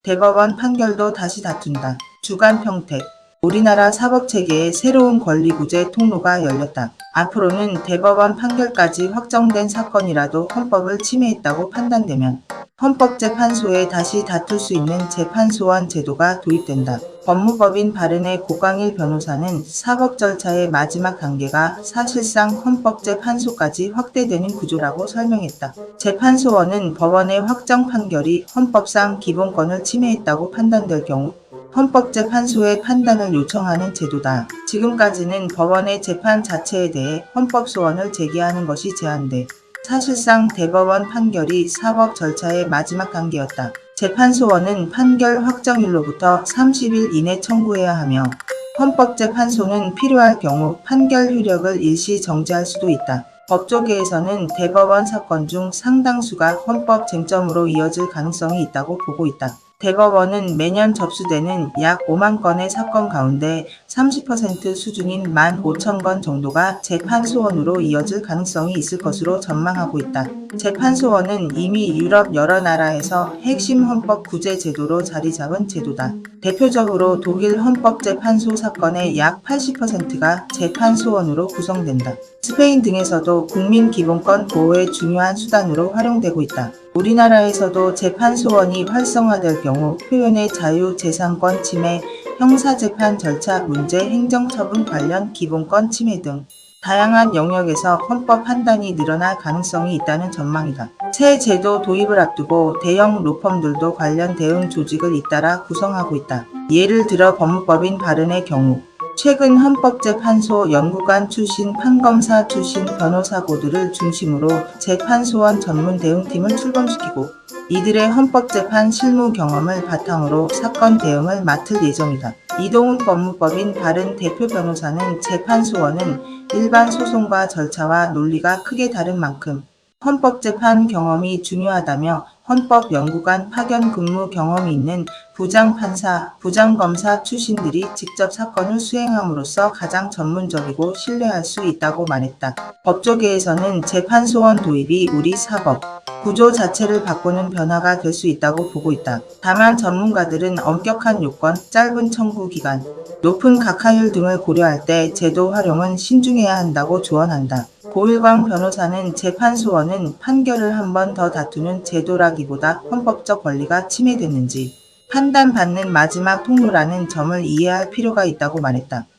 대법원 판결도 다시 다툰다. 주간 평택. 우리나라 사법체계에 새로운 권리구제 통로가 열렸다. 앞으로는 대법원 판결까지 확정된 사건이라도 헌법을 침해했다고 판단되면 헌법재판소에 다시 다툴 수 있는 재판소원 제도가 도입된다. 법무법인 바른의 고강일 변호사는 사법 절차의 마지막 단계가 사실상 헌법재판소까지 확대되는 구조라고 설명했다. 재판소원은 법원의 확정 판결이 헌법상 기본권을 침해했다고 판단될 경우 헌법재판소의 판단을 요청하는 제도다. 지금까지는 법원의 재판 자체에 대해 헌법소원을 제기하는 것이 제한돼 사실상 대법원 판결이 사법 절차의 마지막 단계였다. 재판소원은 판결 확정일로부터 30일 이내 청구해야 하며 헌법재판소는 필요할 경우 판결 효력을 일시 정지할 수도 있다. 법조계에서는 대법원 사건 중 상당수가 헌법 쟁점으로 이어질 가능성이 있다고 보고 있다. 대법원은 매년 접수되는 약 5만 건의 사건 가운데 30% 수준인 15,000건 정도가 재판소원으로 이어질 가능성이 있을 것으로 전망하고 있다. 재판소원은 이미 유럽 여러 나라에서 핵심 헌법 구제 제도로 자리 잡은 제도다. 대표적으로 독일 헌법재판소 사건의 약 80%가 재판소원으로 구성된다. 스페인 등에서도 국민기본권 보호의 중요한 수단으로 활용되고 있다. 우리나라에서도 재판소원이 활성화될 경우 표현의 자유, 재산권 침해, 형사재판 절차 문제, 행정처분 관련 기본권 침해 등 다양한 영역에서 헌법 판단이 늘어날 가능성이 있다는 전망이다. 새 제도 도입을 앞두고 대형 로펌들도 관련 대응 조직을 잇따라 구성하고 있다. 예를 들어 법무법인 바른의 경우 최근 헌법재판소 연구관 출신, 판검사 출신 변호사고들을 중심으로 재판소원 전문 대응팀을 출범시키고 이들의 헌법재판 실무 경험을 바탕으로 사건 대응을 맡을 예정이다. 이동훈 법무법인 바른 대표 변호사는 재판소원은 일반 소송과 절차와 논리가 크게 다른 만큼 헌법재판 경험이 중요하다며 헌법연구관 파견 근무 경험이 있는 부장판사, 부장검사 출신들이 직접 사건을 수행함으로써 가장 전문적이고 신뢰할 수 있다고 말했다. 법조계에서는 재판소원 도입이 우리 사법 구조 자체를 바꾸는 변화가 될 수 있다고 보고 있다. 다만 전문가들은 엄격한 요건, 짧은 청구 기간, 높은 각하율 등을 고려할 때 제도 활용은 신중해야 한다고 조언한다. 고일광 변호사는 재판소원은 판결을 한 번 더 다투는 제도라기보다 헌법적 권리가 침해됐는지 판단받는 마지막 통로라는 점을 이해할 필요가 있다고 말했다.